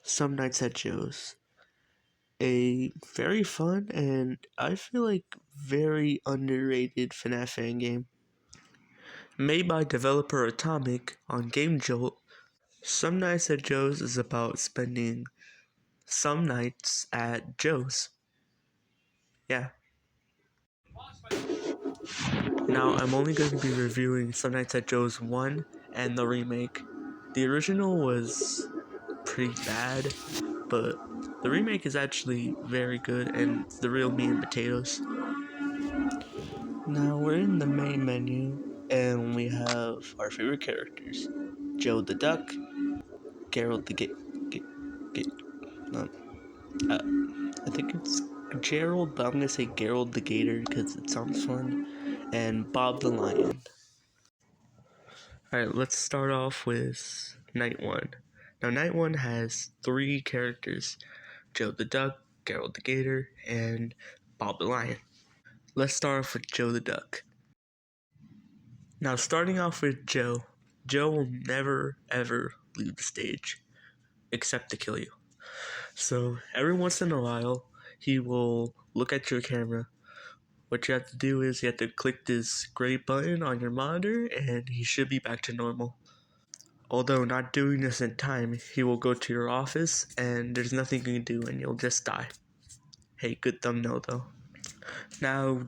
Some Nights at Joe's. A very fun and I feel like very underrated FNAF fan game. Made by developer Atomic on Game Jolt, Some Nights at Joe's is about spending some nights at Joe's. Yeah. Now I'm only going to be reviewing Some Nights at Joe's 1 and the remake. The original was pretty bad, but the remake is actually very good and it's the real meat and potatoes. Now we're in the main menu and we have our favorite characters: Joe the Duck, Gerald the I think it's Gerald, but I'm gonna say Gerald the Gator because it sounds fun, and Bob the Lion. Alright, let's start off with Night 1. Now, Night 1 has 3 characters: Joe the Duck, Gerald the Gator, and Bob the Lion. Let's start off with Joe the Duck. Now, starting off with Joe will never ever leave the stage, except to kill you. So, every once in a while, he will look at your camera. What you have to do is you have to click this gray button on your monitor, and he should be back to normal. Although not doing this in time, he will go to your office, and there's nothing you can do, and you'll just die. Hey, good thumbnail though. Now,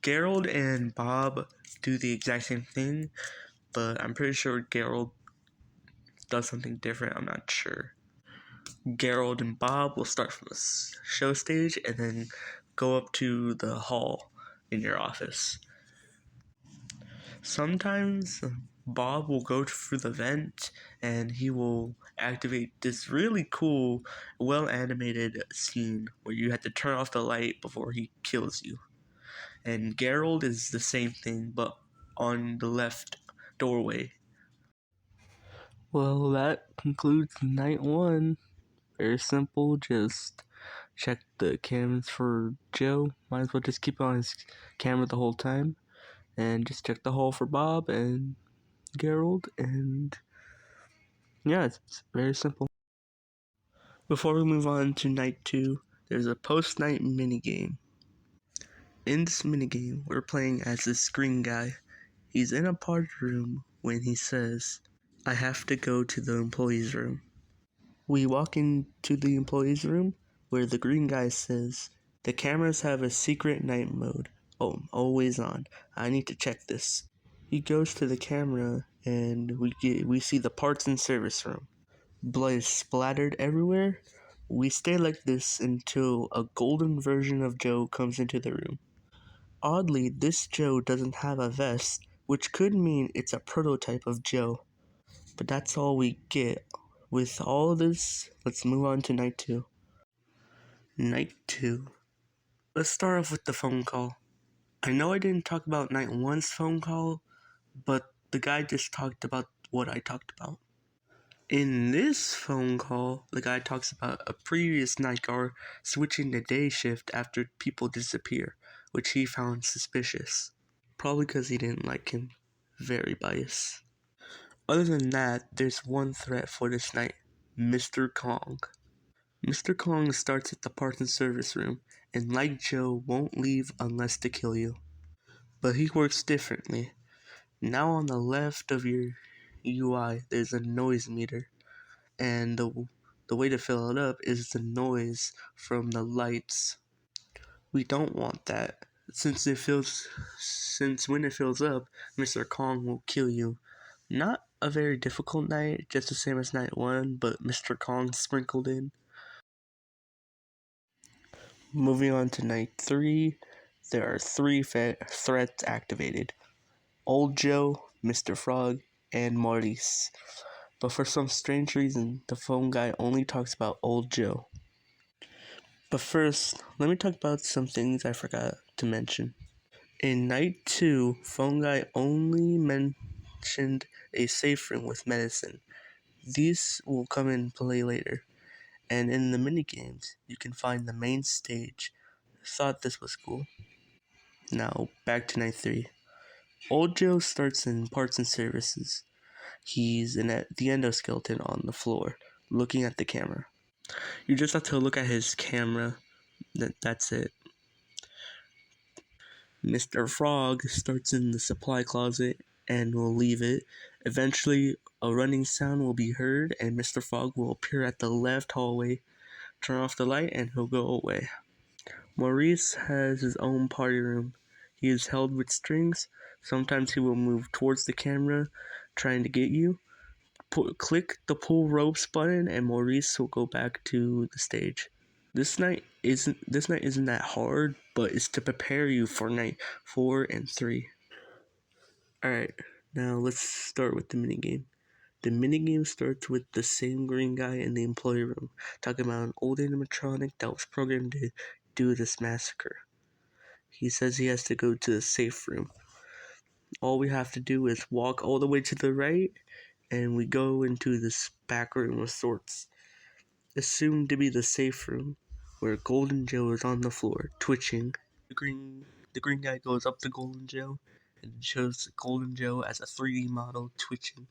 Gerald and Bob do the exact same thing, but I'm pretty sure Gerald does something different. I'm not sure. Gerald and Bob will start from the show stage and then go up to the hall in your office. Sometimes Bob will go through the vent and he will activate this really cool, well animated scene where you have to turn off the light before he kills you. And Gerald is the same thing, but on the left doorway. Well, that concludes Night 1. Very simple, just check the cams for Joe. Might as well just keep on his camera the whole time. And just check the hall for Bob and Gerald, and yeah, it's very simple. Before we move on to Night 2, there's a post-night minigame. In this minigame, we're playing as this green guy. He's in a party room when he says, "I have to go to the employees' room." We walk into the employees' room where the green guy says, "The cameras have a secret night mode. Oh, always on. I need to check this." He goes to the camera and we see the parts and service room. Blood is splattered everywhere. We stay like this until a golden version of Joe comes into the room. Oddly, this Joe doesn't have a vest, which could mean it's a prototype of Joe. But that's all we get. With all of this, let's move on to Night 2. Night 2. Let's start off with the phone call. I know I didn't talk about Night 1's phone call, but the guy just talked about what I talked about. In this phone call, the guy talks about a previous night guard switching to day shift after people disappear, which he found suspicious. Probably because he didn't like him. Very biased. Other than that, there's one threat for this night: Mr. Kong. Mr. Kong starts at the parts and service room, and like Joe, won't leave unless to kill you. But he works differently. Now on the left of your UI, there's a noise meter, and the way to fill it up is the noise from the lights. We don't want that, since when it fills up, Mr. Kong will kill you. Not a very difficult night, just the same as Night 1, but Mr. Kong sprinkled in. Moving on to Night 3, there are 3 threats activated: Old Joe, Mr. Frog, and Maurice. But for some strange reason, the phone guy only talks about Old Joe. But first, let me talk about some things I forgot to mention. In Night 2, phone guy only mentioned a safe room with medicine. These will come in play later. And in the minigames, you can find the main stage. Thought this was cool. Now, back to Night 3. Old Joe starts in parts and services. He's the endoskeleton on the floor, looking at the camera. You just have to look at his camera. That's it. Mr. Frog starts in the supply closet and will leave it. Eventually, a running sound will be heard, and Mr. Frog will appear at the left hallway, turn off the light, and he'll go away. Maurice has his own party room. He is held with strings. Sometimes he will move towards the camera, trying to get you. Click the pull ropes button, and Maurice will go back to the stage. This night isn't that hard, but it's to prepare you for night 4 and 3. Alright, now let's start with the minigame. The minigame starts with the same green guy in the employee room, talking about an old animatronic that was programmed to do this massacre. He says he has to go to the safe room. All we have to do is walk all the way to the right, and we go into this back room of sorts, assumed to be the safe room, where Golden Joe is on the floor, twitching. The green guy goes up to Golden Joe and shows Golden Joe as a 3D model twitching.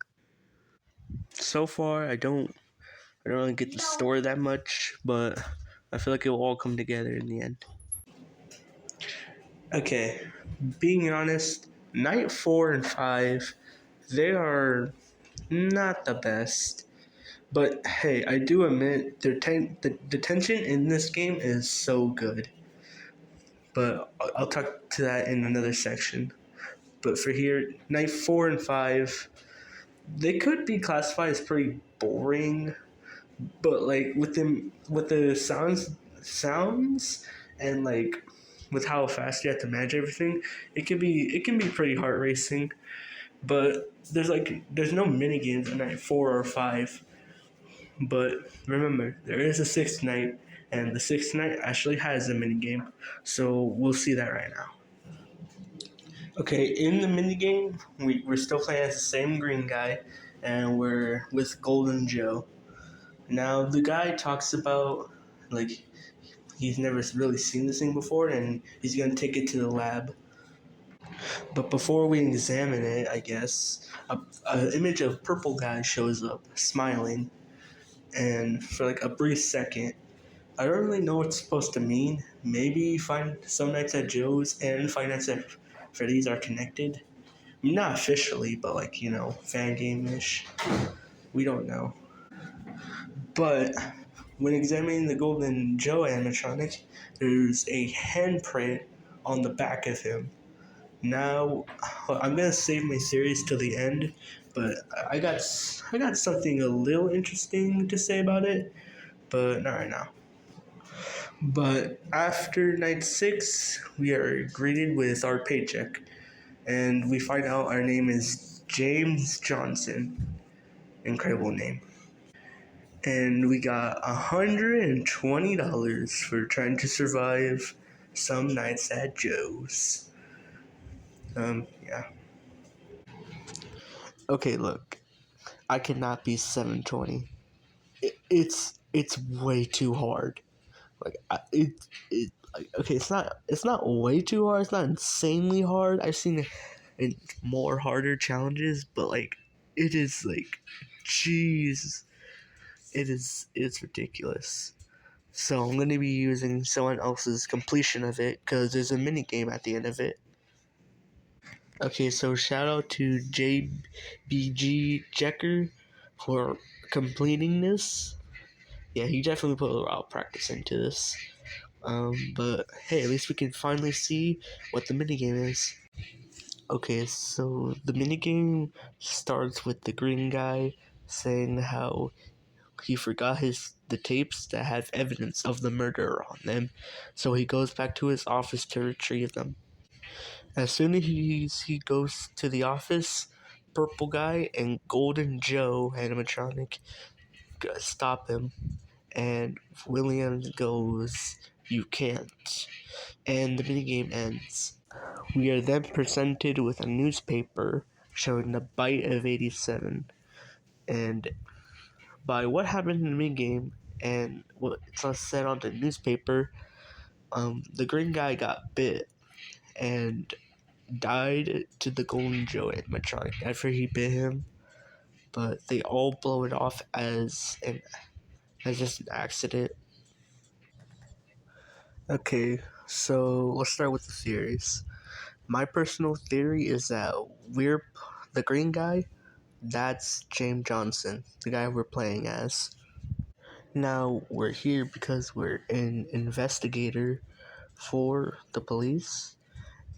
So far, I don't really get the story that much, but I feel like it will all come together in the end. Okay, being honest, night 4 and 5, they are not the best. But hey, I do admit the tension in this game is so good. But I'll talk to that in another section. But for here, night 4 and 5, they could be classified as pretty boring. But like with the sounds and like with how fast you have to manage everything, it can be pretty heart racing. But there's no mini games in night 4 or 5. But remember, there is a 6th night, and the 6th night actually has a mini game. So we'll see that right now. Okay, in the minigame, we're still playing as the same green guy, and we're with Golden Joe. Now, the guy talks about, like, he's never really seen this thing before, and he's going to take it to the lab. But before we examine it, I guess, an image of Purple Guy shows up, smiling, and for like a brief second, I don't really know what it's supposed to mean. Maybe Five Nights at Joe's and Five Nights at Freddy's are connected. Not officially, but like, fan game-ish. We don't know. But when examining the Golden Joe animatronic, there's a handprint on the back of him. Now, I'm gonna save my series till the end, but I got something a little interesting to say about it, but not right now. But after night 6, we are greeted with our paycheck, and we find out our name is James Johnson. Incredible name. And we got $120 for trying to survive some nights at Joe's. Yeah. Okay, look, I cannot be 720. It's way too hard. Like okay, it's not way too hard. It's not insanely hard. I've seen it more harder challenges, but like it is like, jeez, it's ridiculous. So I'm gonna be using someone else's completion of it because there's a mini game at the end of it. Okay, so shout out to JBG Checker for completing this. Yeah, he definitely put a lot of practice into this. But hey, at least we can finally see what the minigame is. Okay, so the minigame starts with the green guy saying how he forgot the tapes that have evidence of the murder on them, so he goes back to his office to retrieve them. As soon as he goes to the office, Purple Guy and Golden Joe animatronic stop him, and Williams goes, "You can't," and the minigame ends. We are then presented with a newspaper showing the bite of 87, and by what happened in the minigame and what's said on the newspaper, the green guy got bit and died to the Golden Joe animatronic after he bit him, but they all blow it off as an That's just an accident. Okay, so let's start with the theories. My personal theory is that we're the green guy. That's James Johnson, the guy we're playing as. Now we're here because we're an investigator for the police,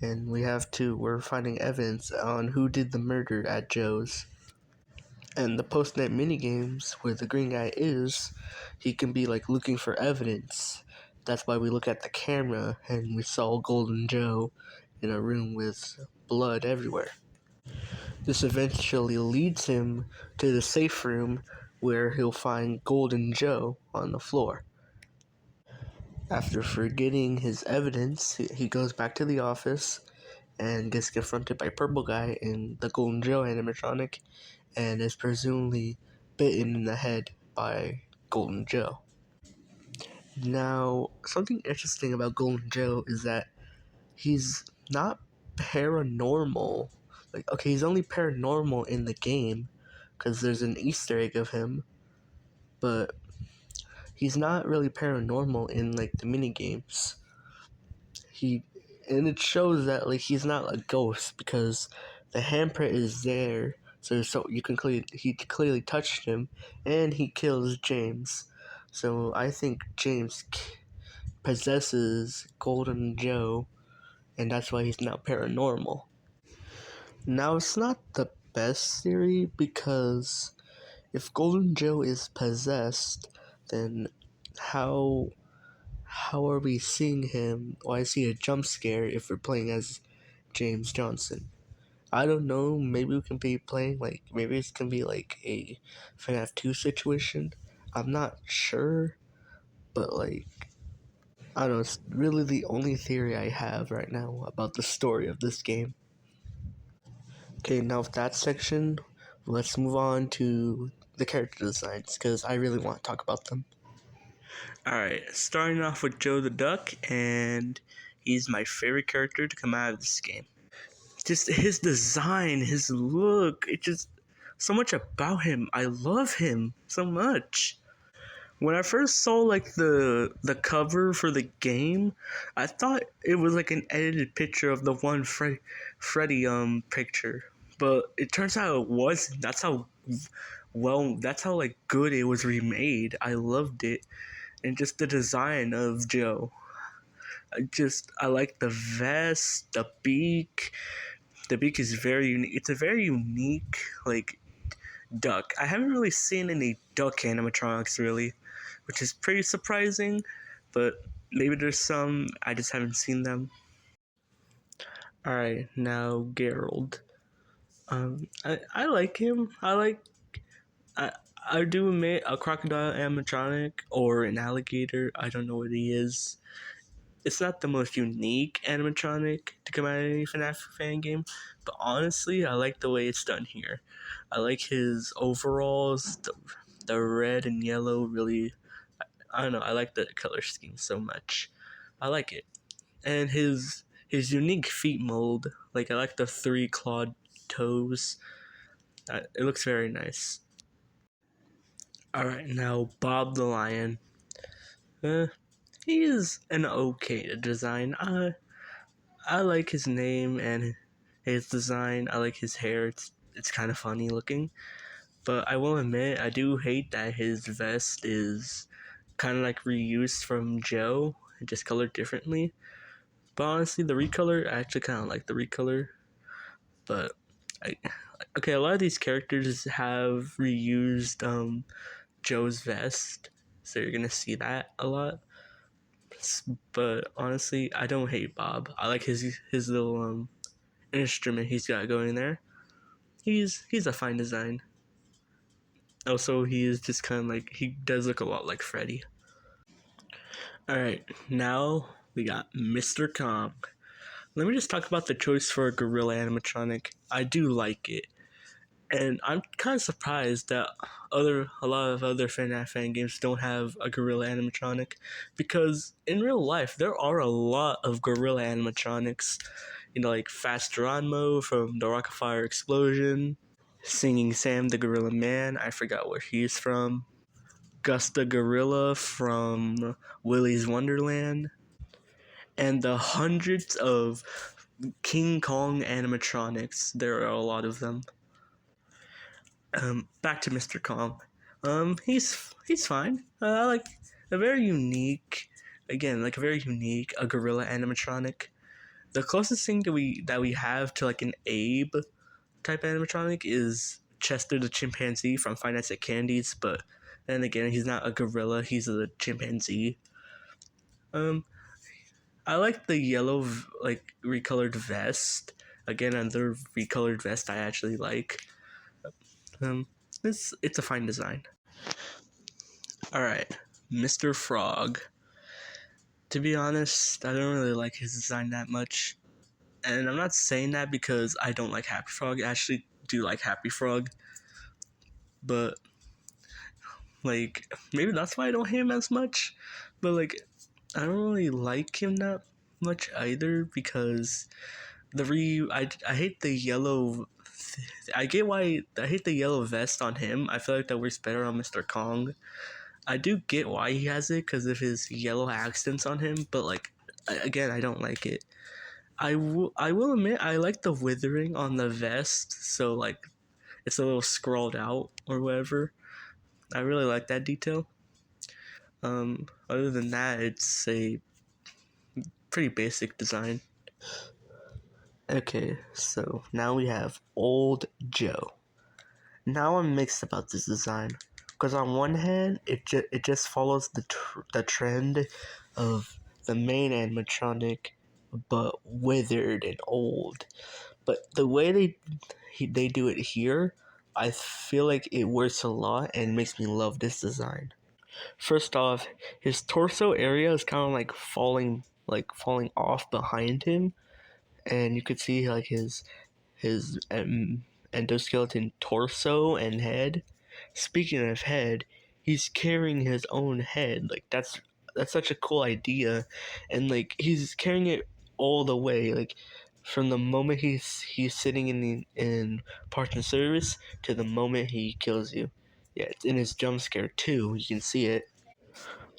and we're finding evidence on who did the murder at Joe's. And the post-night minigames where the green guy is, he can be like looking for evidence. That's why we look at the camera and we saw Golden Joe in a room with blood everywhere. This eventually leads him to the safe room where he'll find Golden Joe on the floor. After forgetting his evidence, he goes back to the office and gets confronted by Purple Guy in the Golden Joe animatronic and is presumably bitten in the head by Golden Joe. Now, something interesting about Golden Joe is that he's not paranormal. Like, okay, he's only paranormal in the game because there's an Easter egg of him, but he's not really paranormal in like the mini games. And it shows that like he's not a ghost because the handprint is there, so you can he clearly touched him, and he kills James. So I think James possesses Golden Joe, and that's why he's not paranormal. Now it's not the best theory because if Golden Joe is possessed, then how are we seeing him? Why is he a jump scare if we're playing as James Johnson? I don't know. Maybe we can be playing maybe it can be like a FNAF 2 situation. I'm not sure, but I don't know. It's really the only theory I have right now about the story of this game. Okay, now with that section, let's move on to the character designs because I really want to talk about them. Alright, starting off with Joe the Duck, and he's my favorite character to come out of this game. Just his design, his look, it's just so much about him. I love him so much. When I first saw the cover for the game, I thought it was like an edited picture of the one Freddy picture, but it turns out it wasn't. That's how good it was remade. I loved it, and just the design of Joe. I like the vest, the beak. The beak is very unique. It's a very unique duck. I haven't really seen any duck animatronics really, which is pretty surprising, but maybe there's some, I just haven't seen them. Alright, now Gerald. I like him. I do admit a crocodile animatronic or an alligator. I don't know what he is. It's not the most unique animatronic to come out of any FNAF fan game, but honestly, I like the way it's done here. I like his overalls, the red and yellow really, I don't know, I like the color scheme so much. I like it. And his unique feet mold, I like the 3 clawed toes. It looks very nice. Alright, now Bob the Lion. He is an okay design. I like his name and his design. I like his hair. It's kind of funny looking. But I will admit, I do hate that his vest is kind of reused from Joe, just colored differently. But honestly, the recolor, I actually kind of like the recolor. But a lot of these characters have reused Joe's vest, so you're gonna see that a lot. But honestly, I don't hate Bob. I like his little instrument he's got going there. He's a fine design. Also, he is just kind of he does look a lot like Freddy. Alright, now we got Mr. Kong. Let me just talk about the choice for a gorilla animatronic. I do like it. And I'm kind of surprised that a lot of other FNAF fan games don't have a gorilla animatronic, because in real life there are a lot of gorilla animatronics. Like Fast Geronimo from the Rocket Fire Explosion, Singing Sam the Gorilla Man. I forgot where he's from. Gusta Gorilla from Willy's Wonderland, and the hundreds of King Kong animatronics. There are a lot of them. Back to Mr. Kong. He's fine. I like a very unique, again, like a very unique a gorilla animatronic. The closest thing that we have to like an Abe type animatronic is Chester the chimpanzee from Five Nights at Candy's, but then again, he's not a gorilla; he's a chimpanzee. I like the yellow like recolored vest. Again, another recolored vest I actually like. Um, it's a fine design. All right, Mr. Frog. To be honest, I don't really like his design that much, and I'm not saying that because I don't like Happy Frog. I actually do like Happy Frog, but like maybe that's why I don't hate him as much. But like I don't really like him that much either because I hate the yellow. I get why I hate the yellow vest on him. I feel like that works better on Mr. Kong. I do get why he has it because of his yellow accents on him, but like again, I don't like it. I will admit I like the withering on the vest, so like it's a little scrawled out or whatever. I really like that detail. Other than that, it's a pretty basic design. Okay, so now we have Old Joe. Now I'm mixed about this design because on one hand, it just follows the trend of the main animatronic, but withered and old. But the way they do it here, I feel like it works a lot and makes me love this design. First off, his torso area is kind of falling off behind him, and you could see like his endoskeleton torso and head. Speaking of head, he's carrying his own head. Like that's such a cool idea, and like he's carrying it all the way. Like from the moment he's sitting in parts and service to the moment he kills you. Yeah, it's in his jump scare too. You can see it.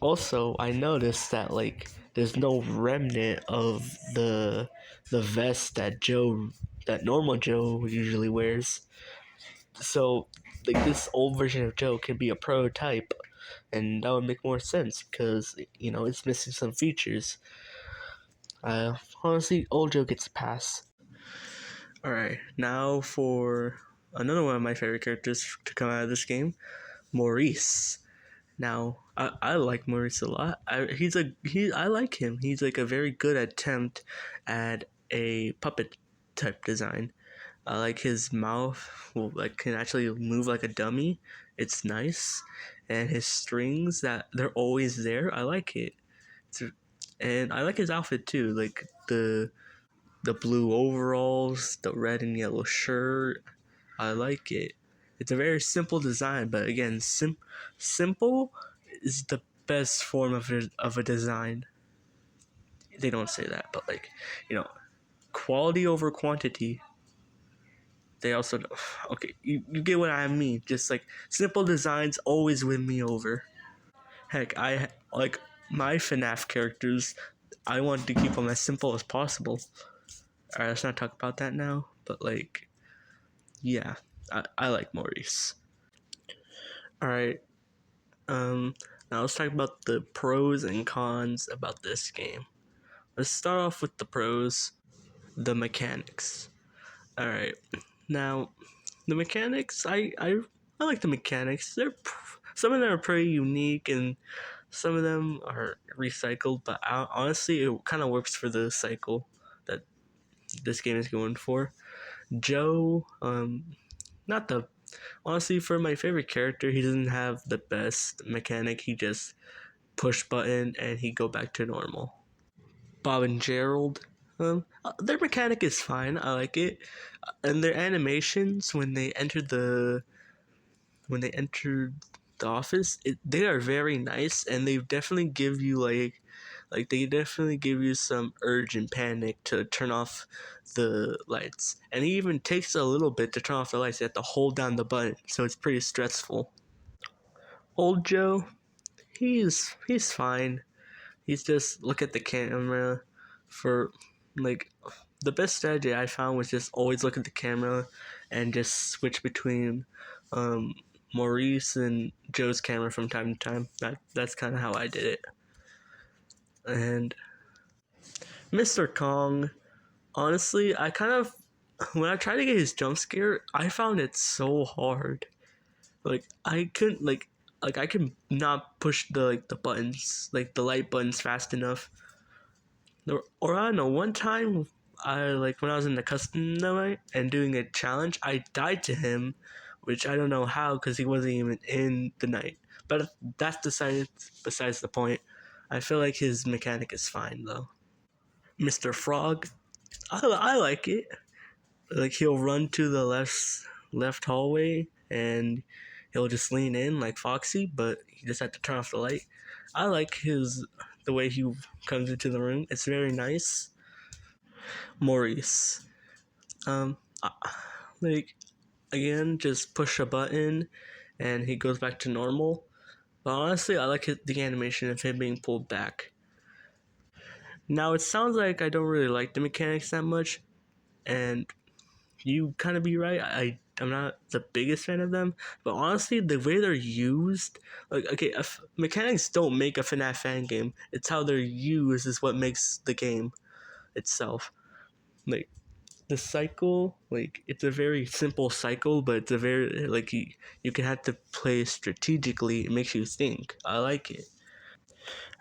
Also, I noticed that like there's no remnant of the vest that normal Joe usually wears. So like this old version of Joe can be a prototype, and that would make more sense because it's missing some features. Honestly, old Joe gets a pass. All right, now for another one of my favorite characters to come out of this game, Maurice. Now, I like Maurice a lot. I like him. He's like a very good attempt at a puppet type design. I like his mouth. Can actually move like a dummy. It's nice, and his strings that they're always there. I like it. And I like his outfit too. Like the blue overalls, the red and yellow shirt. I like it. It's a very simple design, but again, simple is the best form of a design. They don't say that, but like, quality over quantity. They also okay, you get what I mean. Just like simple designs always win me over. Heck, I like my FNAF characters. I want to keep them as simple as possible. Alright, let's not talk about that now. But like, yeah, I like Maurice. Alright, now let's talk about the pros and cons about this game. Let's start off with the pros, the mechanics. Alright, now the mechanics, I like the mechanics. Some of them are pretty unique and some of them are recycled, but honestly, it kind of works for the cycle that this game is going for. Joe, not the honestly for my favorite character, he doesn't have the best mechanic. He just push button and he go back to normal. Bob and Gerald, their mechanic is fine. I like it, and their animations when they entered the office, they are very nice, and they definitely give you like they definitely give you some urge and panic to turn off the lights, and it even takes a little bit to turn off the lights. You have to hold down the button, so it's pretty stressful. Old Joe, he's fine. He's just look at the camera for like the best strategy I found was just always look at the camera and just switch between um, Maurice and Joe's camera from time to time. That's kind of how I did it. And Mr. Kong, honestly, I kind of when I tried to get his jump scare, I found it so hard. Like I couldn't like I can not push the buttons like the light buttons fast enough. Or I don't know. One time, I like when I was in the custom night and doing a challenge, I died to him, which I don't know how because he wasn't even in the night. But that's besides the point. I feel like his mechanic is fine though. Mr. Frog, I like it. Like he'll run to the left hallway and he'll just lean in like Foxy, but he just had to turn off the light. I like the way he comes into the room. It's very nice. Maurice, um, like again, just push a button and he goes back to normal. But honestly, I like the animation of him being pulled back. Now it sounds like I don't really like the mechanics that much, and you kind of be right. I'm not the biggest fan of them, but honestly, the way they're used, like okay, mechanics don't make a FNAF fan game. It's how they're used is what makes the game itself. Like the cycle, like it's a very simple cycle, but it's a very like you can have to play strategically. It makes you think. I like it.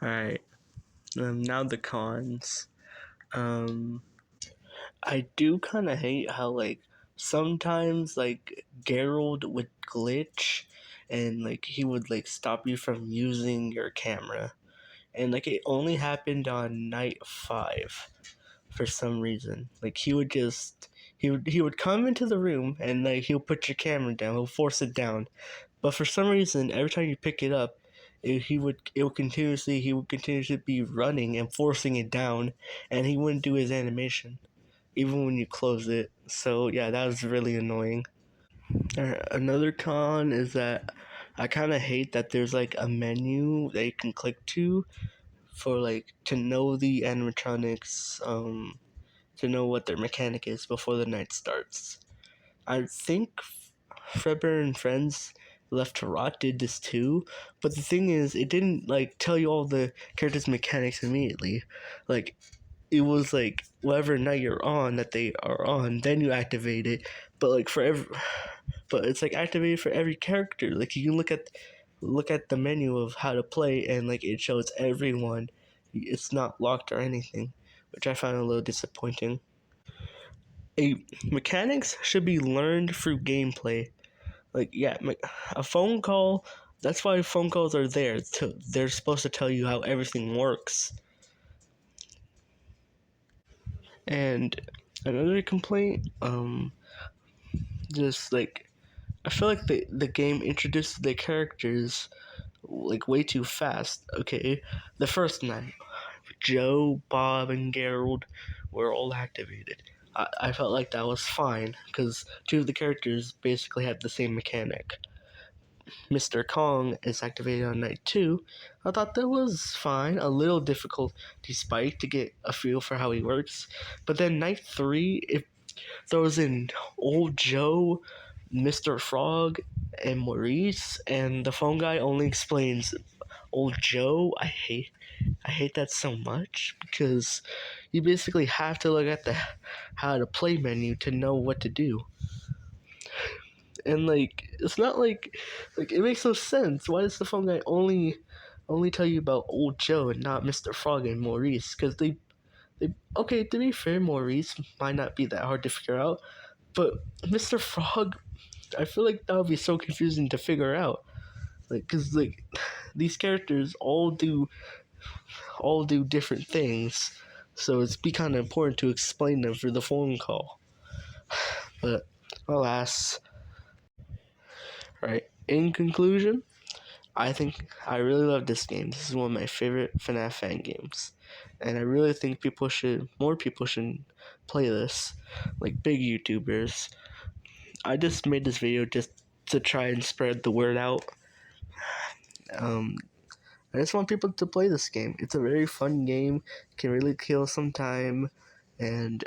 All right. Now the cons. Um, I do kind of hate how like sometimes like Gerald would glitch and like he would like stop you from using your camera. And like it only happened on night 5 for some reason. Like he would come into the room and like he'll put your camera down, he'll force it down. But for some reason every time you pick it up, he would continuously be running and forcing it down and he wouldn't do his animation even when you close it. So yeah, that was really annoying. Another con is that I kind of hate that there's like a menu that you can click to for like to know the animatronics, to know what their mechanic is before the night starts. I think Fredbear and Friends Left to Rot did this too, but the thing is, it didn't like tell you all the characters' mechanics immediately. Like it was like whatever night you're on that they are on, then you activate it. But like but it's like activated for every character. Like you can look at the menu of how to play, and like it shows everyone. It's not locked or anything, which I found a little disappointing. Mechanics should be learned through gameplay. Like yeah, a phone call. That's why phone calls are there. They're supposed to tell you how everything works. And another complaint, just like I feel like the game introduced the characters like way too fast. Okay, the first night, Joe, Bob, and Gerald were all activated. I felt like that was fine because two of the characters basically had the same mechanic. Mr. Kong is activated on night 2. I thought that was fine, a little difficult despite to get a feel for how he works. But then night 3, it throws in Old Joe, Mr. Frog, and Maurice, and the phone guy only explains Old Joe. I hate that so much because you basically have to look at the how to play menu to know what to do. And like it's not like it makes no sense. Why does the phone guy only tell you about Old Joe and not Mr. Frog and Maurice? Because they okay, to be fair, Maurice might not be that hard to figure out, but Mr. Frog, I feel like that would be so confusing to figure out. Like, cause like these characters all do different things, so it's be kind of important to explain them for the phone call. But alas, right. In conclusion, I think I really love this game. This is one of my favorite FNAF fan games, and I really think more people should play this, like big YouTubers. I just made this video just to try and spread the word out. I just want people to play this game. It's a very fun game. Can really kill some time, and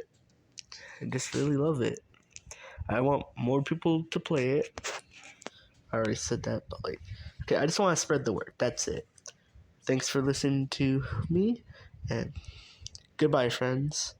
I just really love it. I want more people to play it. I already said that, but like, okay, I just want to spread the word. That's it. Thanks for listening to me, and goodbye, friends.